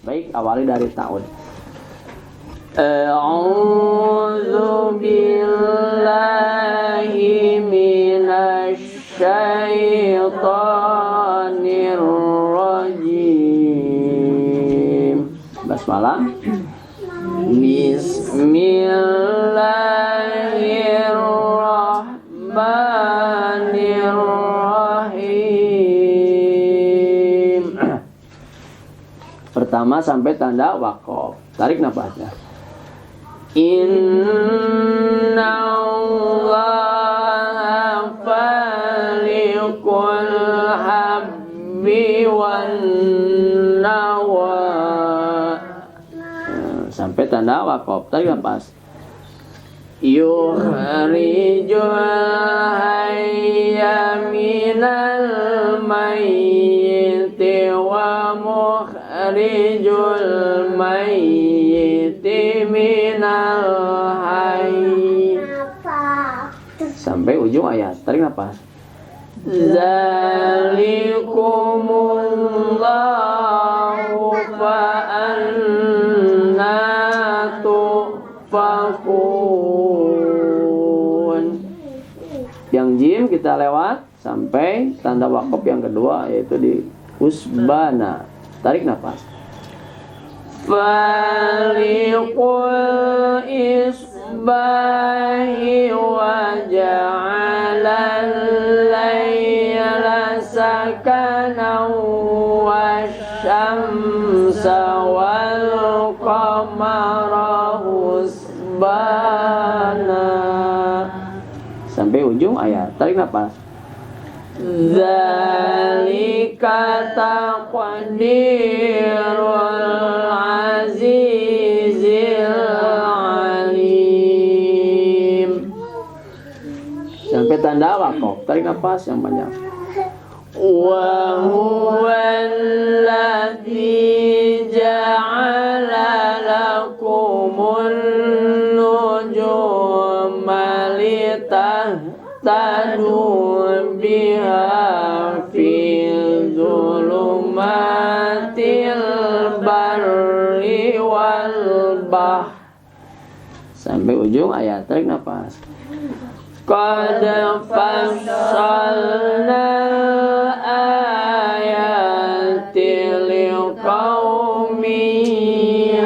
Baik, awali dari ta'ud. A'udzu billahi minasy syaitonir rajim. Basmalah. Bismillahirrahmanirrahim. Pertama sampai tanda waqaf. Tarik nafasnya. Inna Allaha faliqul habbi wan nawa. Sampai tanda waqaf. Tarik nafas. Yukhrijul hayya minal mayyiti wa mukhrijul mayyiti minal hayy. Sampai ujung ayat. Tarik nafas. Zalikumullahu fa anna tufakun. Yang jim kita lewat sampai tanda waqaf yang kedua, yaitu di usbana. Tarik nafas. Faliqul isbahi wa ja'alal layla sakanan wa syamsa wal qamara husbana. Sampai ujung ayat. Tarik nafas. Zalika taqdirul azizil alim. Sampai tanda waqaf. Tarik nafas yang panjang. Wa huwallazi ja'ala lakumun nujuma litahtadu biha fil zulumatil barri wal bahr. Sampai ujung ayat. Tarik nafas. Qad fassalna ayati liqaumin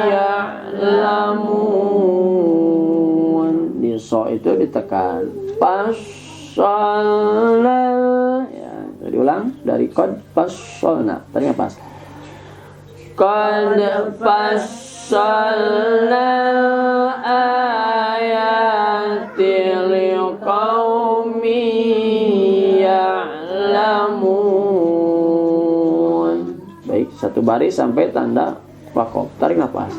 ya'lamun. Di so itu ditekan. Fassalna. Ya, diulang dari qad fassalna. Tarik nafas. Qad fassalna ayati liqaumin ya'lamun. Baik, satu baris sampai tanda waqaf. Tarik nafas.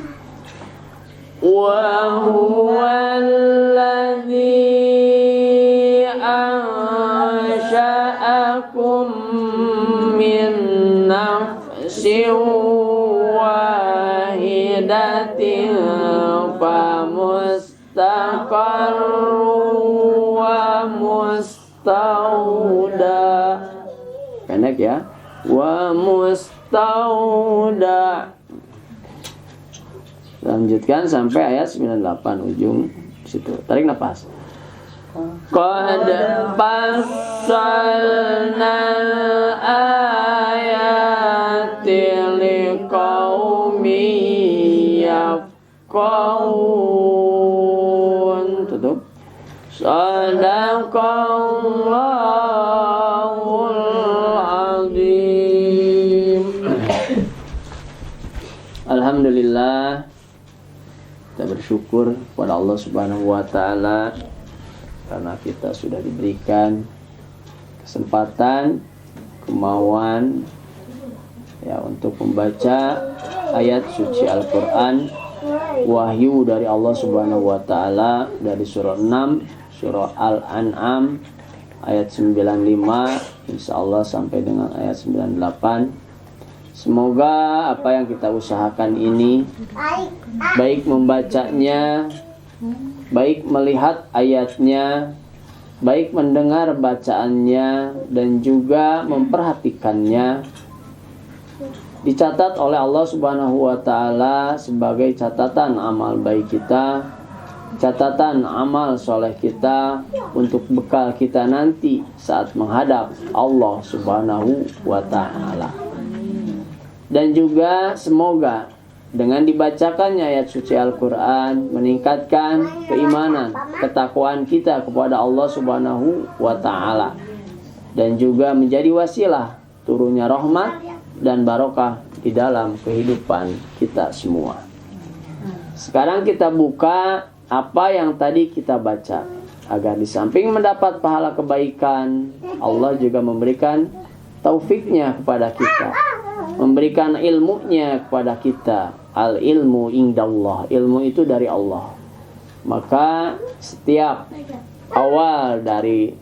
Wa huwallazi ansha'akum min nafsin wahidatin famustaqarrun wa mustauda. Pendek ya. Wa mustauda. Lanjutkan sampai ayat 98 ujung situ. Tarik nafas. Qad fassalna ayati liqaumin yafqahun. Tutup. Shadaqallahul azim. Alhamdulillah, kita bersyukur kepada Allah Subhanahu wa taala karena kita sudah diberikan kesempatan, kemauan ya untuk membaca ayat suci Al-Qur'an, wahyu dari Allah Subhanahu wa taala dari surah 6, surah Al-An'am ayat 95 insyaallah sampai dengan ayat 98. Semoga apa yang kita usahakan ini, baik membacanya, baik melihat ayatnya, baik mendengar bacaannya, dan juga memperhatikannya, dicatat oleh Allah Subhanahu wa taala sebagai catatan amal baik kita, catatan amal soleh kita untuk bekal kita nanti saat menghadap Allah Subhanahu wa taala. Dan juga semoga dengan dibacakannya ayat suci Al-Quran meningkatkan keimanan, ketakwaan kita kepada Allah Subhanahu wa taala, dan juga menjadi wasilah turunnya rahmat dan barokah di dalam kehidupan kita semua. Sekarang kita buka apa yang tadi kita baca, agar di samping mendapat pahala kebaikan, Allah juga memberikan taufiknya kepada kita, memberikan ilmunya kepada kita. Al ilmu indallah, ilmu itu dari Allah. Maka setiap awal dari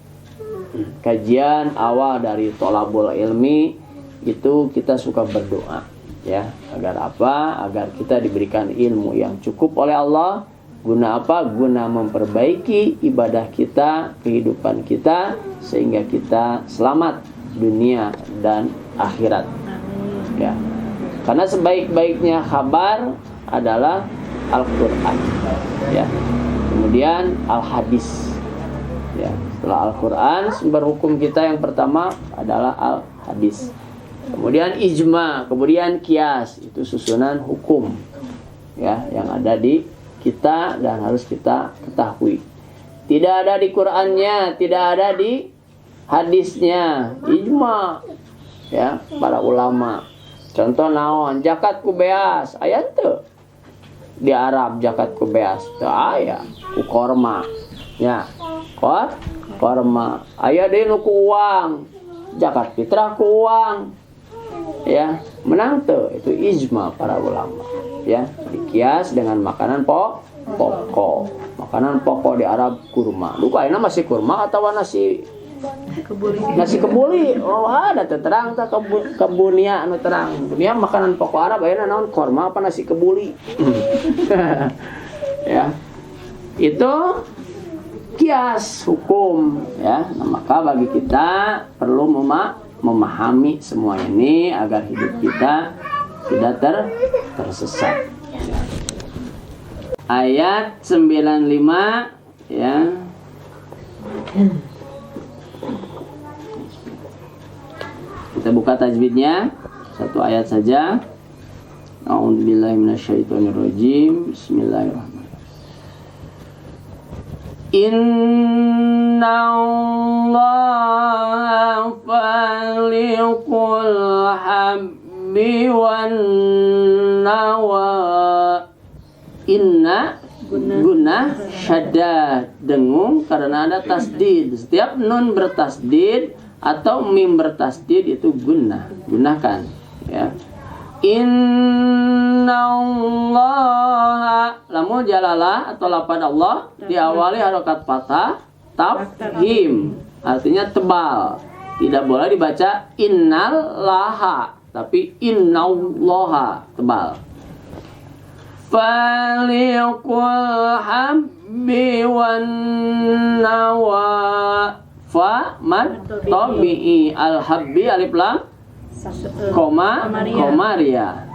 kajian, awal dari tolabul ilmi, itu kita suka berdoa, ya, agar apa? Agar kita diberikan ilmu yang cukup oleh Allah. Guna apa? Guna memperbaiki ibadah kita, kehidupan kita, sehingga kita selamat dunia dan akhirat, ya. Karena sebaik-baiknya kabar adalah Al-Quran, ya. Kemudian Al-Hadis, ya. Setelah Al-Quran, sumber hukum kita yang pertama adalah Al-Hadis. Kemudian ijma, kemudian kias, itu susunan hukum, ya, yang ada di kita dan harus kita ketahui. Tidak ada di Qur'annya, tidak ada di hadisnya, ijma, ya, para ulama. Contoh naon, zakat ku beas, aya teu? Di Arab zakat ku beas teu aya, ku korma, ya. Korma. Aya deui nu ku uang, zakat fitrah ku uang, ya. Menang teu? Itu ijma para ulama, ya. Dikias dengan makanan pokok. Makanan pokok di Arab kurma. Lupa ayeuna masih kurma atau nasi kebuli. Oh, ada terang tak kebunia anu terang. Dunia makanan pokok Arab ayeuna naon, kurma apa nasi kebuli. Ya. Itu kias hukum, ya. Nah, maka bagi kita perlu memahami semua ini agar hidup kita tidak tersesat. Ayat 95, ya. Kita buka tajwidnya, satu ayat saja. A'udzubillahi minasyaitonirrajim. Bismillahirrahmanirrahim. Innallaha faliqul habbi wan nawa. Inna guna syadad, dengung karena ada tasdid. Setiap nun bertasdid atau mim bertasdid itu gunakan, ya. Innallaha, lamun jalalah atau lafaz Allah diawali harokat fathah tafhim, artinya tebal. Tidak boleh dibaca innallaha, tapi innallaha, tebal. Faliqul habbi wan nawa, fa mad tabi'i, al habbi alif lam koma ria,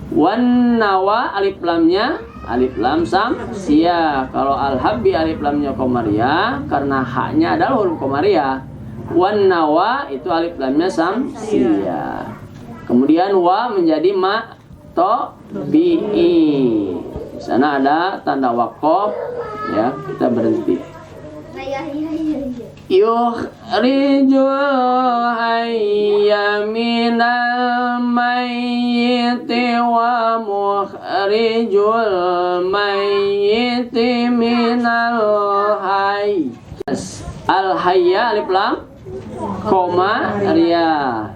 wan nawa alif lamnya alif lam samsia. Kalau al habbi alif lamnya koma ria karena haknya adalah huruf koma ria. Wan nawa itu alif lamnya samsia. Kemudian wa menjadi ma to bi'i. Di sana ada tanda waqaf, ya, kita berhenti. Yukhrijul hayya minal mayyiti wa mukhrijul mayyiti minal hayy. Al hayya alif lam koma ria.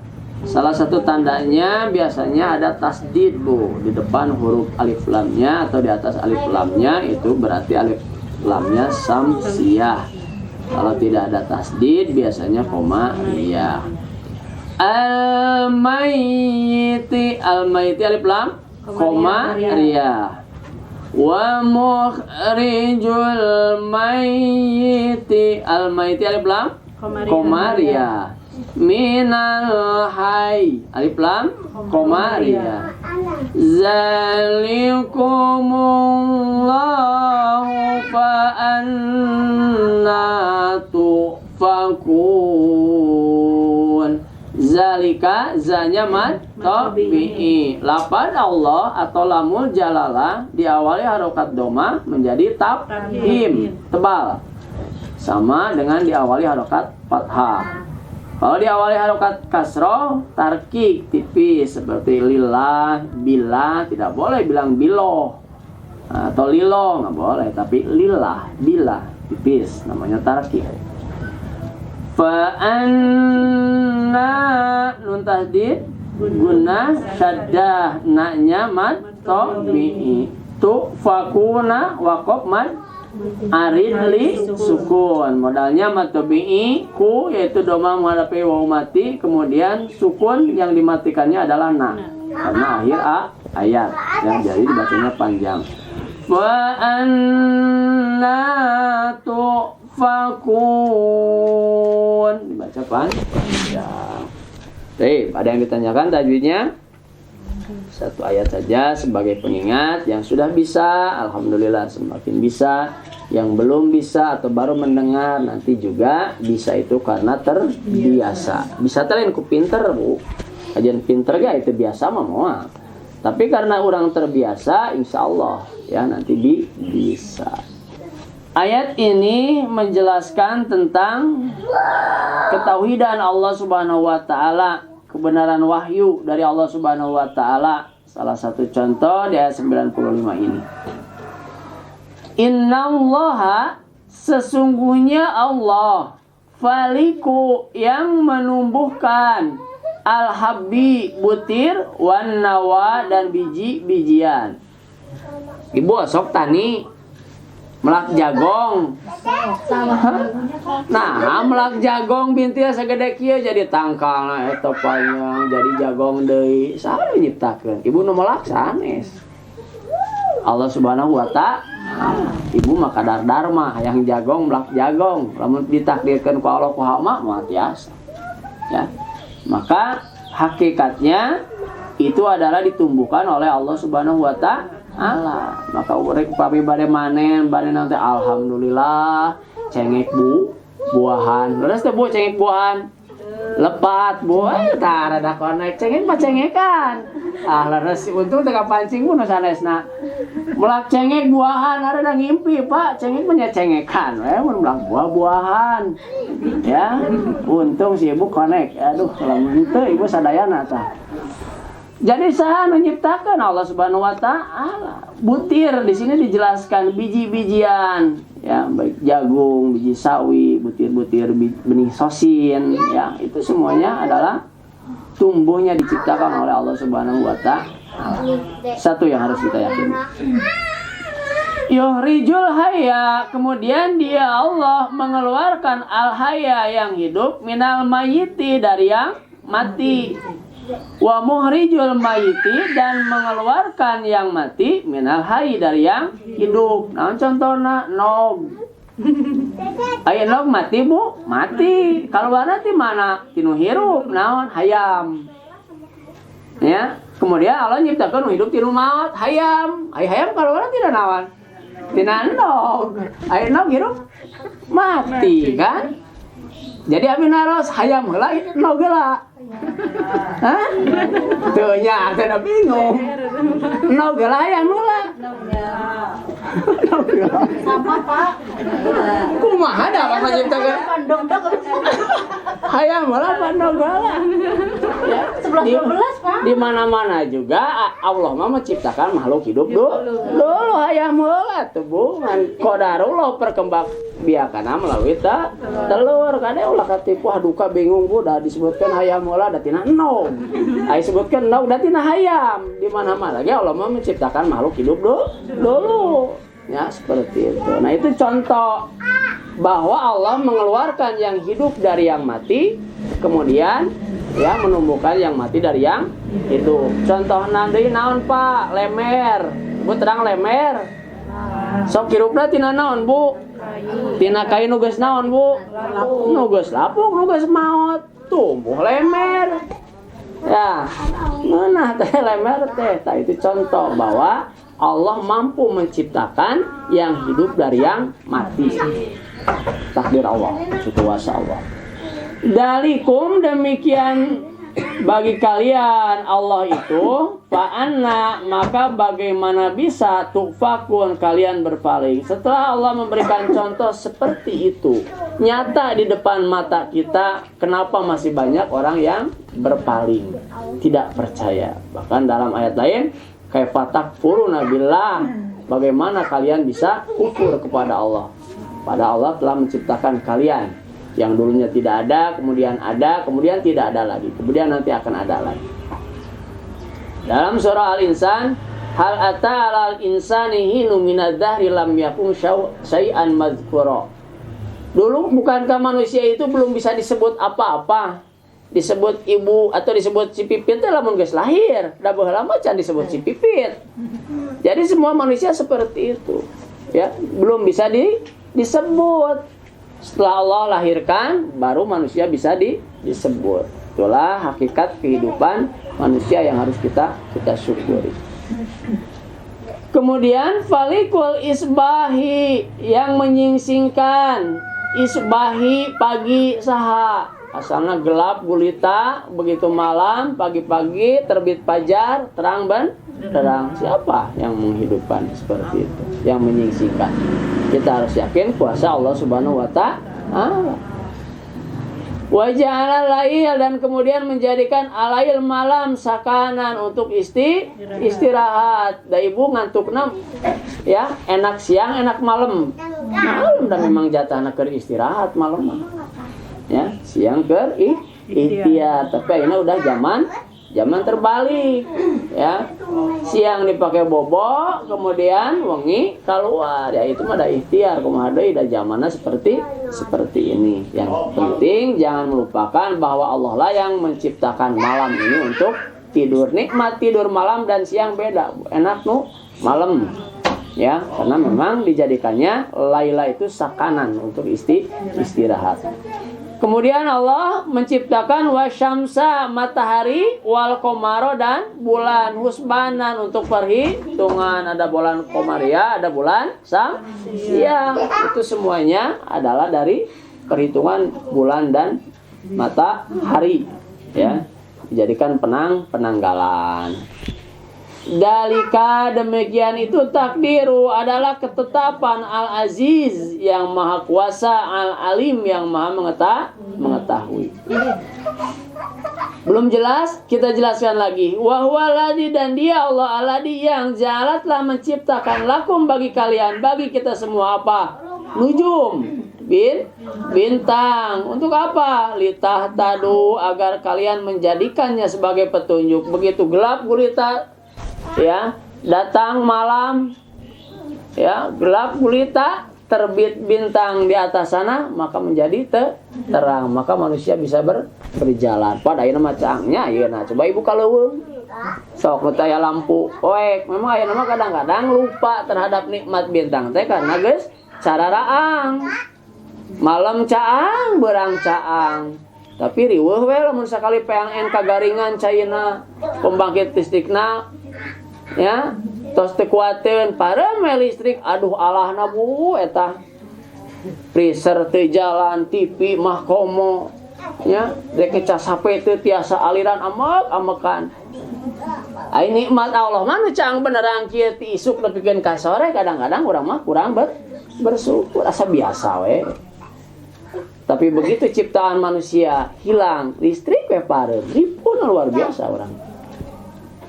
Salah satu tandanya biasanya ada tasdid, Bu, di depan huruf alif lamnya atau di atas alif lamnya, itu berarti alif lamnya samsiah. Kalau tidak ada tasdid biasanya koma ria. Al-mayyiti, al-mayyiti alif lam koma ria. Wa mukhrijul mayyiti, al-mayyiti alif lam koma ria. minal hayy. Alif lam koma ria. Zalikumullahu fa anna tufakun. Zalika zanya mad tabi'i. Lafaz Allah atau lamul jalalah diawali harokat doma menjadi tabhim, tebal. Sama dengan diawali harokat fathah. Kalau diawali harokat kasroh, tarkik, tipis. Seperti lillah, billah, tidak boleh bilang biloh atau lilo, nggak boleh. Tapi lillah, billah, tipis, namanya tarkik. Fa'anna nun tahdid guna syaddah naknya mad tabi'i. Tu fakuna waqaf mad arid li sukun. Modalnya mad tabi'i ku, yaitu doma menghadapi waw mati, kemudian sukun yang dimatikannya adalah na karena akhir ayat yang jadi dibacanya panjang. Fa'anna fakun dibaca panjang. Baik, ada yang ditanyakan tajwidnya? Satu ayat saja sebagai pengingat. Yang sudah bisa, alhamdulillah semakin bisa. Yang belum bisa atau baru mendengar, nanti juga bisa itu karena terbiasa. Bisa telain ku pinter, Bu. Kajian pinter ya itu biasa mah moal. Tapi karena orang terbiasa, insya Allah ya nanti bisa. Ayat ini menjelaskan tentang ketauhidan Allah Subhanahu wa taala, kebenaran wahyu dari Allah Subhanahu wa taala. Salah satu contoh di ayat 95 ini. Innallaha, sesungguhnya Allah, faliku, yang menumbuhkan, al-habbi, butir, wan nawa, dan biji-bijian. Ibu sok tani melak jagong. Nah, melak jagong bintil segede kieu jadi tangkal eta panjang jadi jagong deui. Saha nyiptakeun? Ibu nu melak sanes. Allah Subhanahu wa taala. Ibu mah kadar dharma hayang jagong melak jagong. Lamun ditakdirkeun ku Allah ku hama mah tiasa. Ya. Maka hakikatnya itu adalah ditumbuhkan oleh Allah Subhanahu wa taala. Maka urek pami bade manen nanti alhamdulillah cengek buahan. Terus teh Bu cengek buahan. Lepat Bu, tah rada konek cengek mah cengekan. Leres untung teh kapancing Bu nu sanesna. Mulak cengek buahan rada ngimpi Pak, cengek mah nya cengekan. Mun mulak buah-buahan. Ya, untung si Ibu konek. Aduh, lamun teu Ibu sadayana tah. Jadi saha menciptakan Allah Subhanahu wa taala. Butir di sini dijelaskan biji-bijian, ya, baik jagung, biji sawi, butir-butir benih sosin, ya, itu semuanya adalah tumbuhnya diciptakan oleh Allah Subhanahu wa taala. Satu yang harus kita yakini. Yuhrijul hayya, kemudian dia Allah mengeluarkan al-hayya yang hidup minal mayyiti, dari yang mati. Wa muhrijul mayyiti, dan mengeluarkan yang mati minal hayy, dari yang hidup. Nah, contohna nog. Aya nog mati Bu, mati. Kaluarna ti mana? Tinu hirup, naon? Hayam. Ya, kemudian Allah nyiptakeun hidup tinu maot, hayam. Ai hayam kaluarna tina naon? Tina nog. Aya nog hirup mati kan? Jadi abi naros hayam heula nog heula. Hah? Tuh nya ada bingung. Nog heula hayam heula. Sama Pak. Kumaha da Bapak nyiptakeun? Hayam heula apa nog heula? 11-12 Pak. Di mana-mana juga Allah mah menciptakan makhluk hidup dulu hayam heula tuh Bu. Qadarullah perkembang biakana melalui telur. Kade ulah katipu aduka bingung Bu, dah disebutkan hayam heula da tina nog. Ai sebutkan nog da tina hayam. Di mana-mana lagi Allah mah menciptakan makhluk hidup dulu. Ya, seperti itu. Nah, itu contoh bahwa Allah mengeluarkan yang hidup dari yang mati, kemudian ya menumbuhkan yang mati dari yang hidup. Contoh nanti naon Pak? Lemer. Bu terang lemer. Sok hirupna tina naon Bu? Tina kayu nu geus naon Bu? Nu geus lapuk, nu geus maot. tumbuh lemer. Ya, mana teh lemer teh? Nah, itu contoh bahwa Allah mampu menciptakan yang hidup dari yang mati. Takdir Allah, itu kuasa Allah. Dalikum demikian bagi kalian Allah itu fa'anna maka bagaimana bisa tufakun kalian berpaling. Setelah Allah memberikan contoh seperti itu nyata di depan mata kita, kenapa masih banyak orang yang berpaling, tidak percaya? Bahkan dalam ayat lain, kaifa takfuruna billah, bagaimana kalian bisa kufur kepada Allah, padahal Allah telah menciptakan kalian yang dulunya tidak ada, kemudian tidak ada lagi, kemudian nanti akan ada lagi. Dalam surah Al-Insan, hal ata alal insani hinu minadh-dhahri lam yakun syai'an madhkura. Dulu bukankah manusia itu belum bisa disebut apa-apa? Disebut ibu atau disebut si pipit itu lamun geus lahir, da baheula mah can disebut si pipit. Jadi semua manusia seperti itu. Ya, belum bisa disebut. Setelah Allah lahirkan, baru manusia bisa disebut. Itulah hakikat kehidupan manusia yang harus kita syukuri. Kemudian falikul isbahi, yang menyingsingkan isbahi pagi saha. Asalnya gelap gulita, begitu malam, pagi-pagi terbit fajar, terang terang. Siapa yang menghidupkan seperti itu, yang menyingsingkan? Kita harus yakin kuasa Allah Subhanahu wa ta'ala. Wa ja'ala lail, dan kemudian menjadikan alail malam sakanan untuk istirahat. Da ibu ngantukna ya, enak siang, enak malam. Malam dan memang jatahna keur istirahat malam. Ya, siang keur ikhtiar, tapi ayeuna udah zaman terbalik. Ya, siang dipakai bobo, kemudian wengi keluar. Ya itu mah da ikhtiar, kumaha deui da zamanna seperti ini. Yang penting jangan melupakan bahwa Allah lah yang menciptakan malam ini untuk tidur. Nikmat tidur malam dan siang beda. Enak nu malam. Ya, karena memang dijadikannya laila itu sakanan untuk istirahat. Kemudian Allah menciptakan wasyamsa matahari, wal qamara dan bulan husbanan untuk perhitungan. Ada bulan qamaria, ada bulan siang. Itu semuanya adalah dari perhitungan bulan dan matahari, ya. Dijadikan penanggalan. Dalika demikian itu takdiru adalah ketetapan Al-Aziz yang maha kuasa, Al-Alim yang maha mengetahui. Belum jelas, kita jelaskan lagi. Wa huwaladzi, dan dia Allah alladzi yang ja'ala telah menciptakan lakum bagi kalian, bagi kita semua apa? Nujum, bintang. Untuk apa? Litahtadu, agar kalian menjadikannya sebagai petunjuk. Begitu gelap gulita, ya, datang malam, ya, gelap gulita, terbit bintang di atas sana, maka menjadi terang, maka manusia bisa berjalan. Pada ayeuna mah cangnya ayeuna, coba ibu kaleuweung sok nu teh lampu poek, memang ayeuna mah kadang-kadang lupa terhadap nikmat bintang teh karena geus cararaang. Malam caang, berang caang. Tapi riweuh we lamun sakali PLN kagaringan caina, pembangkit listrikna ya tos teu kuateun parem listrik, aduh alahna bu eta freezer teu jalan, TV mah komo ya, dek ngecas HP teu tiasa aliran amek-amekan. Ai nikmat Allah mah caang benerang kieu ti isuk nepikeun ka sore, kadang-kadang urang mah kurang bersyukur, asa biasa we. Tapi begitu ciptaan manusia hilang listrik we parem, ripun luar biasa orang.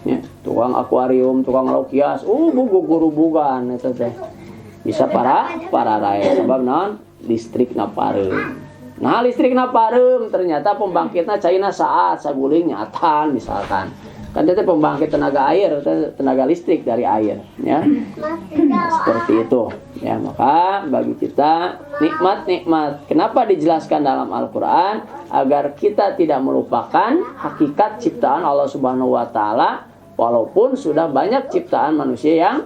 Ya, tukang akuarium, tukang lauk hias, gugurubugan eta teh. Bisa para rae sebab naon? Listrikna pareuh. Nah, listrikna pareuh ternyata pembangkitna caina saat saguling nyatan misalkan. Kan itu pembangkit tenaga air, tenaga listrik dari air, ya. Seperti itu. Ya, maka bagi kita nikmat-nikmat. Kenapa dijelaskan dalam Al-Qur'an? Agar kita tidak melupakan hakikat ciptaan Allah Subhanahu wa taala. Walaupun sudah banyak ciptaan manusia yang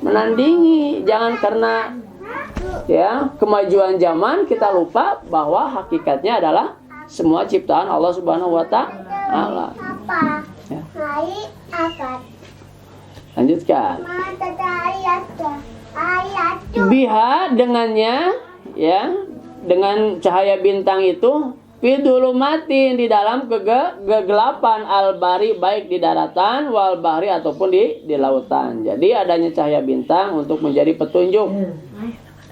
menandingi. Jangan karena ya kemajuan zaman kita lupa bahwa hakikatnya adalah semua ciptaan Allah Subhanahu wa taala. Ya. Lanjutkan. Biha dengannya, ya, dengan cahaya bintang itu, fidulumatin di dalam kegelapan al-bari, baik di daratan wal bahri ataupun di lautan. Jadi adanya cahaya bintang untuk menjadi petunjuk,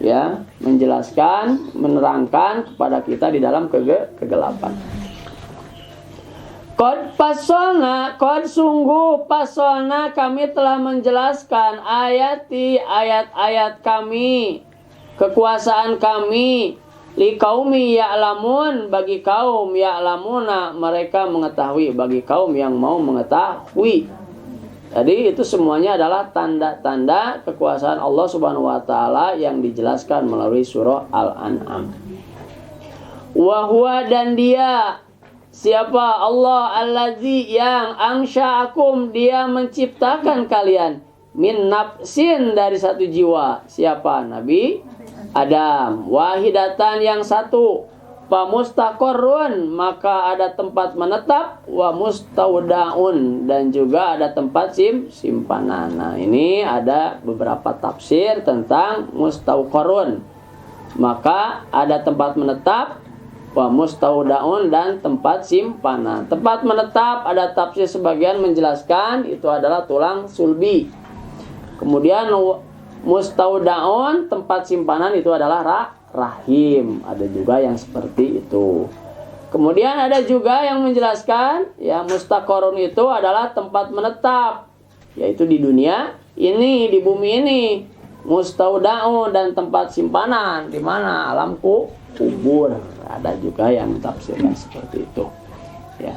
ya, menjelaskan, menerangkan kepada kita di dalam kegelapan. Qad sungguh pasolna kami telah menjelaskan ayat-ayat kami, kekuasaan kami, liqaumi ya'lamun, bagi kaum ya'lamuna, mereka mengetahui, bagi kaum yang mau mengetahui. Jadi itu semuanya adalah tanda-tanda kekuasaan Allah Subhanahu wa taala yang dijelaskan melalui surah Al-An'am. Wa huwa, dan dia siapa? Allah allazi yang ansha'akum, dia menciptakan kalian, min nafsin, dari satu jiwa. Siapa? Nabi Adam. Wahidatan, yang satu. Fa mustaqarrun, maka ada tempat menetap. Wa mustaudaun, dan juga ada tempat simpanan. Nah, ini ada beberapa tafsir tentang mustaqarrun. Maka ada tempat menetap, wa mustaudaun, dan tempat simpanan. Tempat menetap ada tafsir sebagian menjelaskan itu adalah tulang sulbi. Kemudian mustaudaun, tempat simpanan, itu adalah rahim. Ada juga yang seperti itu. Kemudian ada juga yang menjelaskan, ya, mustaqarrun itu adalah tempat menetap, yaitu di dunia ini, di bumi ini. Mustaudaun, dan tempat simpanan di mana? Alam kubur. Ada juga yang tafsirkan seperti itu, ya.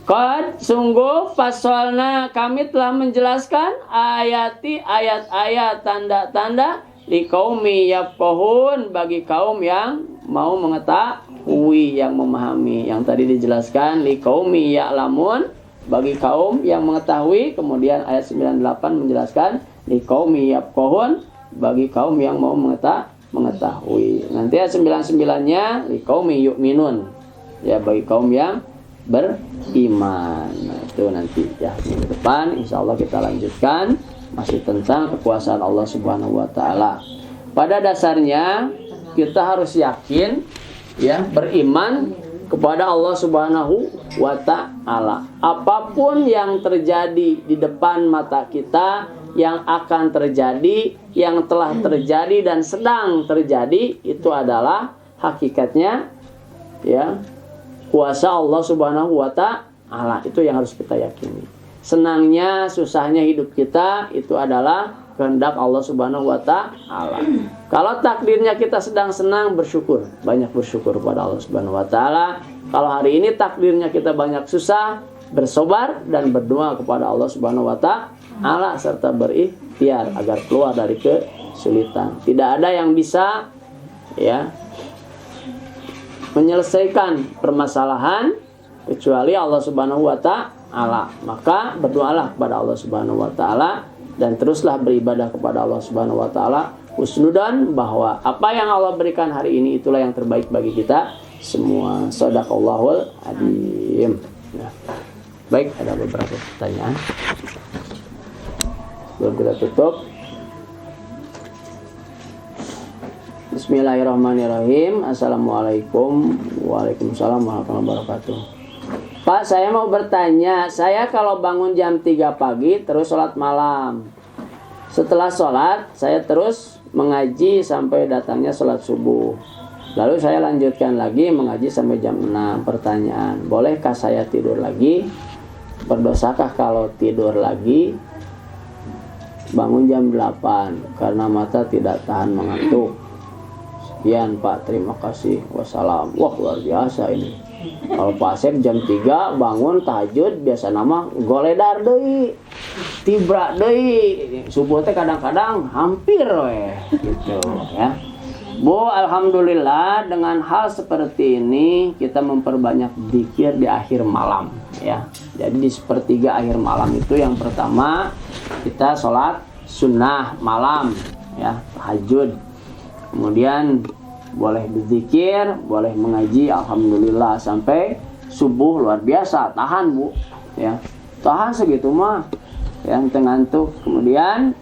Qad sungguh fasolna kami telah menjelaskan ayat-ayat, tanda-tanda, liqaumi yafqahun, bagi kaum yang mau mengetahui, yang memahami. Yang tadi dijelaskan liqaumi ya'lamun, bagi kaum yang mengetahui. Kemudian ayat 98 menjelaskan liqaumi yafqahun, bagi kaum yang mau mengetahui. Nanti ayat 99-nya liqaumi yu'minun, ya, bagi kaum yang beriman. Nah, itu nanti, ya, minggu depan insyaallah kita lanjutkan masih tentang kekuasaan Allah Subhanahu wa taala. Pada dasarnya kita harus yakin, ya, beriman kepada Allah Subhanahu wa taala. Apapun yang terjadi di depan mata kita, yang akan terjadi, yang telah terjadi dan sedang terjadi, itu adalah hakikatnya, ya, kuasa Allah Subhanahu wa taala. Itu yang harus kita yakini. Senangnya, susahnya hidup kita itu adalah kehendak Allah Subhanahu wa taala. Kalau takdirnya kita sedang senang, bersyukur, banyak bersyukur kepada Allah Subhanahu wa taala. Kalau hari ini takdirnya kita banyak susah, bersabar dan berdoa kepada Allah Subhanahu wa taala serta berikhtiar agar keluar dari kesulitan. Tidak ada yang bisa, ya, menyelesaikan permasalahan kecuali Allah Subhanahu wa taala. Maka berdoalah kepada Allah Subhanahu wa taala dan teruslah beribadah kepada Allah Subhanahu wa taala husnudan, bahwa apa yang Allah berikan hari ini itulah yang terbaik bagi kita semua. Shadaqallahul adzim. Nah, baik, ada beberapa pertanyaan. Sebelum kita tutup, bismillahirrahmanirrahim. Assalamualaikum. Waalaikumsalam warahmatullahi wabarakatuh. Pak, saya mau bertanya, saya kalau bangun jam 3 pagi terus sholat malam. Setelah sholat, saya terus mengaji sampai datangnya sholat subuh. Lalu saya lanjutkan lagi mengaji sampai jam 6. Pertanyaan, bolehkah saya tidur lagi? Berdosakah kalau tidur lagi? Bangun jam 8 karena mata tidak tahan mengantuk. Sekian Pak, terima kasih. Wassalam. Wah, luar biasa ini. Kalau Pak Asep jam 3 bangun tahajud, biasa nama goledar deui, tibra deui. Subuh teh kadang-kadang hampir we gitu, ya. Bu, alhamdulillah dengan hal seperti ini kita memperbanyak zikir di akhir malam, ya. Jadi di sepertiga akhir malam itu yang pertama kita sholat sunnah malam, ya, tahajud. Kemudian boleh berzikir, boleh mengaji, alhamdulillah sampai subuh luar biasa, tahan Bu ya, tahan segitu mah yang ngantuk. Kemudian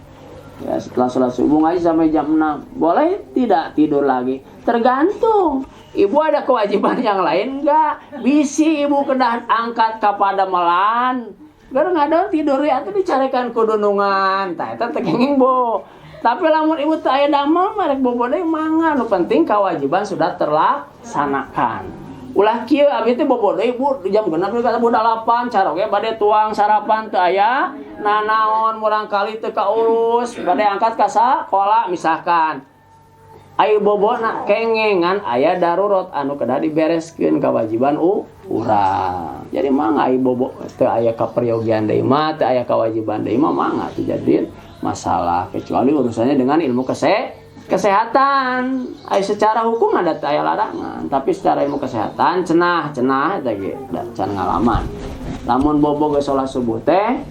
ya setelah sholat subuh ngaji sampai jam 6, boleh tidak tidur lagi, tergantung ibu ada kewajiban yang lain enggak. Bisi ibu kedah angkat kepada melan gara ngadon tidur ya tuh dicarikan kudunungan tah eta teh kenging Bu. Tapi lamun ibu teu aya damel marek bobo deui mangga, nu penting kewajiban sudah terlaksanakan. Ulah kieu abdi teh bobo deui Bu jam 6 ka 8 cara ge bade tuang sarapan teu aya, nanaon murang kali teu kaurus, bade angkat ka sakola misalkan. Ayo bobona kengengan aya darurat anu kedah dibereskeun kewajiban urang. Jadi mangga ayo bobo teu aya kaperyogian deui mah, teu aya kewajiban deui mah mangga teu jadi masalah, kecuali urusannya dengan ilmu kesehatan. Ayo secara hukum ada aya larangan, tapi secara ilmu kesehatan cenah eta ge can ngalaman. Lamun bobo ge salat subuh teh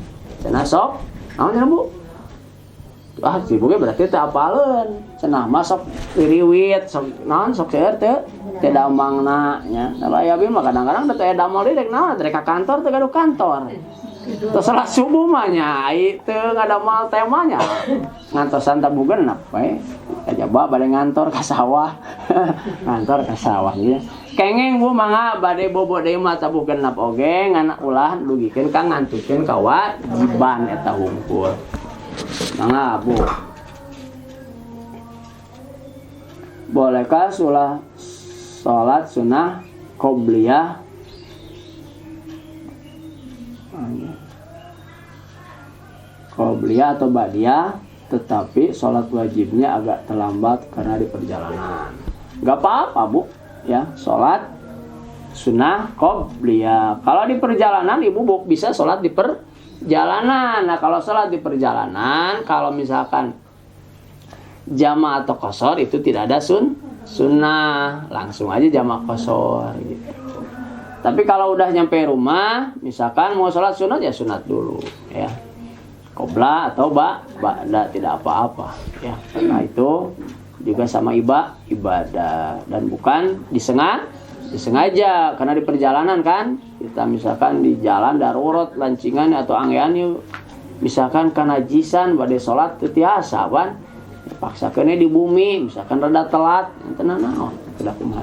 cenah sok naon cenah Bu? Ah, sibuk ge berarti teu apaleun. Cenah mah sok iriwit, sok naon sok seueur teu damangna nya. Tapi aya mah kadang-kadang teu aya damel deui rek naon, rek ka kantor teu gaduh kantor. Terus salat subuh mah nya ai teu ngadamal temanya. Ngantosan tabu genep we. Kajaba bade ngantor ka sawah. Ngantor ka sawah ieu. Kengeng Bu mangga bade bobo deui mah tabu genep oge ngana ulah dugikeun ka ngantukeun kawajiban eta hungkul. Mangga Bu. Bolehkah salat sunah qobliyah atau ba'diyah tetapi sholat wajibnya agak terlambat karena di perjalanan? Gak apa-apa Bu ya, sholat sunnah qobliyah. Kalau di perjalanan ibu bisa sholat di perjalanan. Nah kalau sholat di perjalanan, kalau misalkan jama' atau qashar itu tidak ada sunnah, langsung aja jama' qashar gitu. Tapi kalau udah nyampe rumah, misalkan mau sholat sunat ya sunat dulu ya. Qobla atau ba'da tidak apa-apa ya. Karena itu juga sama ibadah dan bukan disengaja karena di perjalanan kan. Kita misalkan di jalan darurat lancingan atau anggean yuk. Misalkan kanajisan bade sholat teu tiasa kan. Paksakeun di bumi, misalkan rada telat, tenang naon tidak kumaha.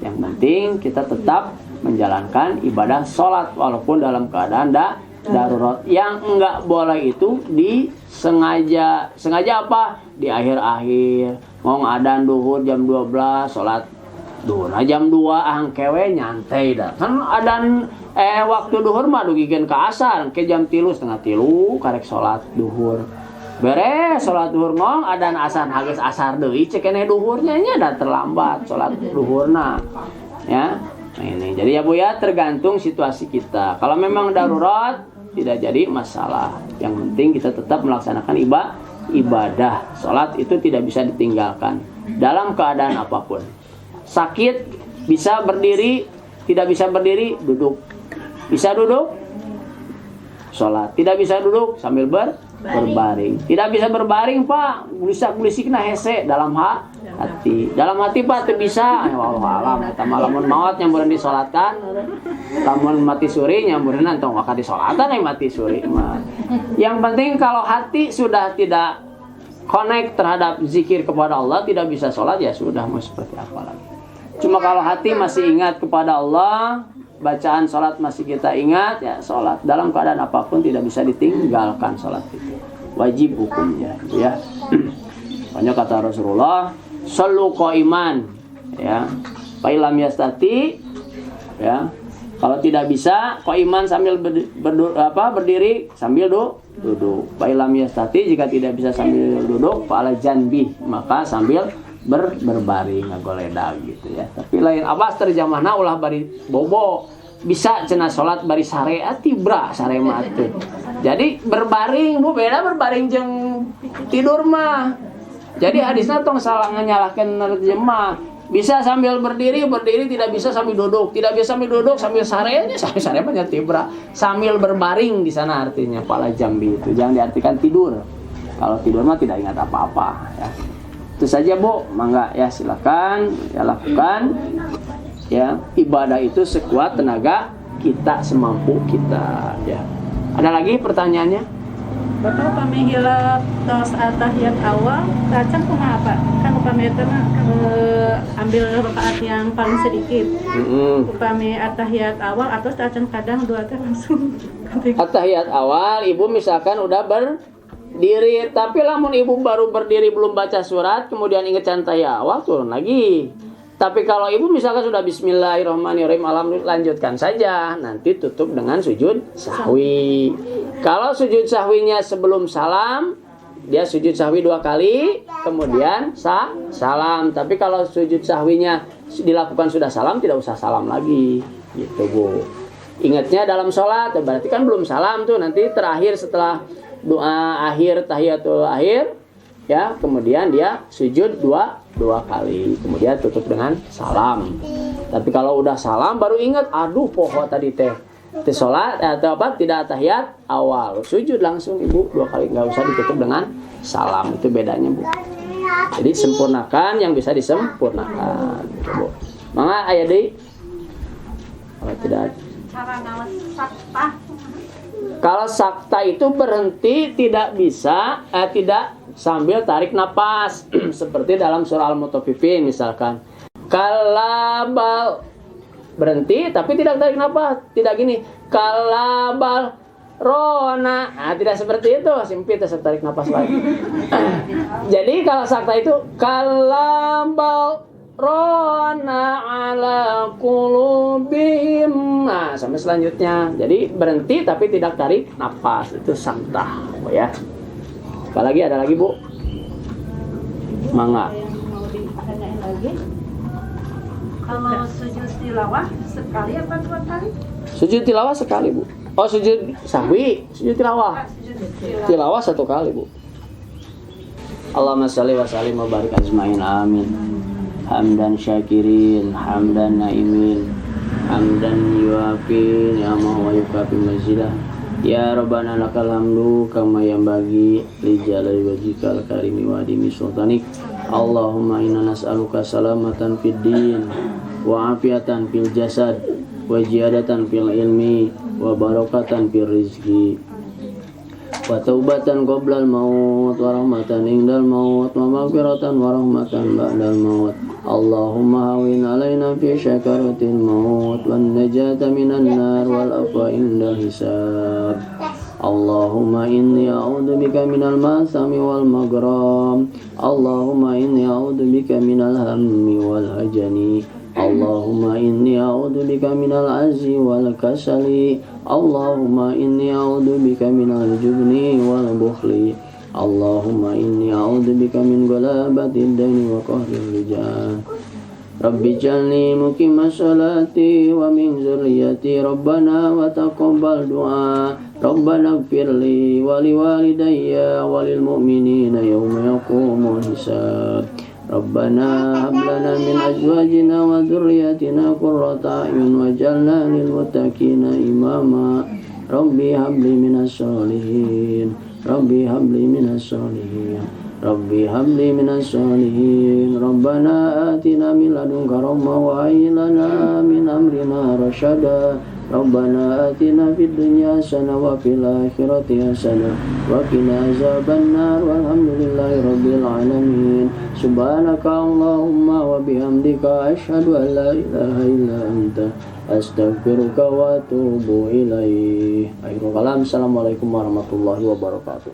Yang penting kita tetap menjalankan ibadah sholat walaupun dalam keadaan darurat. Yang enggak boleh itu disengaja. Sengaja apa? Di akhir-akhir mau ngadan duhur jam 12 sholat duhur jam 2 angkewe nyantai dah. Kan adan waktu duhur mah dugikeun ka asar ke jam 3:30 karek sholat duhur. Beres sholat duhur ngong adan asar hageus asar deui cek keneh duhurnya nya da terlambat sholat duhurna. Ya. Nah ini jadi ya Bu ya tergantung situasi kita. Kalau memang darurat tidak jadi masalah. Yang penting kita tetap melaksanakan ibadah. Sholat itu tidak bisa ditinggalkan dalam keadaan apapun. Sakit bisa berdiri, tidak bisa berdiri duduk. Bisa duduk sholat. Tidak bisa duduk sambil berbaring. Tidak bisa berbaring Pak, gulisak-gulisikna hese dalam hati. Dalam hati Pak teu bisa. Wallahu alam eta lamun maot nyambureun disolatkan. Lamun mati suri nyambureun tong waka disolatan mati suri mah. Yang penting kalau hati sudah tidak connect terhadap zikir kepada Allah, tidak bisa sholat ya sudah mau seperti apa lagi. Cuma kalau hati masih ingat kepada Allah, bacaan sholat masih kita ingat ya sholat. Dalam keadaan apapun tidak bisa ditinggalkan sholat itu. Wajib hukumnya ya. Makanya kata Rasulullah, shollu qaiman ya. Fa illam yastati ya. Kalau tidak bisa qaiman sambil berdiri sambil duduk. Fa illam yastati jika tidak bisa sambil duduk fa ala janbi maka sambil berbaring ngagoledag gitu ya. Tapi lain abas terjemahna ulah bari bobo. Bisa cenah salat bari sare tibra sare mah teh. Jadi berbaring Bu beda berbaring jeung tidur mah. Jadi hadisna tong salah nyalahkeun terjemah. Bisa sambil berdiri tidak bisa sambil duduk, tidak bisa sambil duduk sambil sare mah nya tibra. Sambil berbaring di sana artinya pala jambi itu jangan diartikan tidur. Kalau tidur mah tidak ingat apa-apa ya. Itu Itu saja Bu, mangga ya silakan ya lakukan ya ibadah itu sekuat tenaga kita, semampu kita ya. Ada lagi pertanyaannya? Bapak upami hilap tos atahiyat awal, kacang kumaha apa? Kan upami itu ambil rakaat yang paling sedikit. Upami atahiyat awal atau kacang kadang dua teh langsung. Atahiyat awal, ibu misalkan udah berdiri, tapi lamun ibu baru berdiri belum baca surat, kemudian ingat tahiyat awal turun lagi. Tapi kalau ibu misalkan sudah bismillahirrahmanirrahim, alhamdulillah, lanjutkan saja. Nanti tutup dengan sujud sahwi. Kalau sujud sahwinya sebelum salam, dia sujud sahwi 2 kali, kemudian salam. Tapi kalau sujud sahwinya dilakukan sudah salam, tidak usah salam lagi. Gitu Bu. Ingatnya dalam sholat, berarti kan belum salam tuh. Nanti terakhir setelah doa akhir, tahiyatul akhir, ya, kemudian dia sujud dua kali, kemudian tutup dengan salam. Tapi kalau udah salam baru ingat, aduh poho tadi teh sholat atau apa tidak tahiyat awal, sujud langsung ibu 2 kali, nggak usah ditutup dengan salam. Itu bedanya Bu. Jadi sempurnakan yang bisa disempurnakan Bu. Mangga aya deui? Kalau tidak, kalau sakta itu berhenti tidak bisa, tidak sambil tarik napas seperti dalam surah Al-Mutaffifin misalkan. Kalabal berhenti tapi tidak tarik napas, tidak gini. Kalabal rona, tidak seperti itu, simpit tarik napas lagi. Jadi kalau sakta itu kalabal rona ala qulubihim. Sampai selanjutnya. Jadi berhenti tapi tidak tarik napas, itu sakta ya. Apalagi ada lagi Bu? Mangga. Mau ditanyain lagi? Kalau sujud tilawah sekali apa 2 kali? Sujud tilawah sekali Bu. Oh sujud sahwi, sujud tilawah. Tilawah 1 kali Bu. Allahumma shalli wa sallim wa barik ajmain amin. Hamdan syakirin, hamdan naimin, hamdan yuafin ya ma wa yukafi mazidah. Ya Rabbana lakal hamdu kama yanbaghi li jalali wajhikal karimi wa adimi sultanik. Allahumma inna nas'aluka salamatan fid din wa afiatan fil jasad wa ziyadatan fil ilmi wa barakatan fil rizqi wa taubatan qoblal maut wa rahmatan indal maut wa maghfiratan wa rahmatan ba'dal maut. Allahumma hawin alaina fi syakaratil maut wan najata minan nar wal afwa indal hisab. Allahumma inni a'udzu bika minal masami wal maghram. Allahumma inni a'udzu bika minal hammi wal hajani. Allahumma inni a'udzu bika minal azzi wal kasali. Allahumma inni a'udzu bika minal jubni wal bukhli. Allahumma inni a'udzu bika min ghalabatid daini wa qahril rijal. Rabbi jalni muqimas sholati wa min zurriyyati Rabbana wa taqabbal du'a. Rabbana ighfirli wa liwalidayya wa lil mu'minina yawma yaqumul hisab. Rabbana hab lana min azwajina wa dhurriyyatina qurrata a'yun waj'alna lil muttaqina imama. Rabbi habli minas sholihin. Rabbi habli minas sholihin. Rabbi habli minas sholihin. Rabbana atina min ladunka rahmah wa hayyi lana min amrina rasyada. Rabbana atina fid dunya hasanah wa fil akhirati hasanah wa qina azabannar walhamdulillahi rabbil alamin. Subhanaka Allahumma wa bihamdika asyhadu an la ilaha illa anta astaghfiruka wa atubu ilaik. Akhirul kalam. Assalamualaikum warahmatullahi wabarakatuh.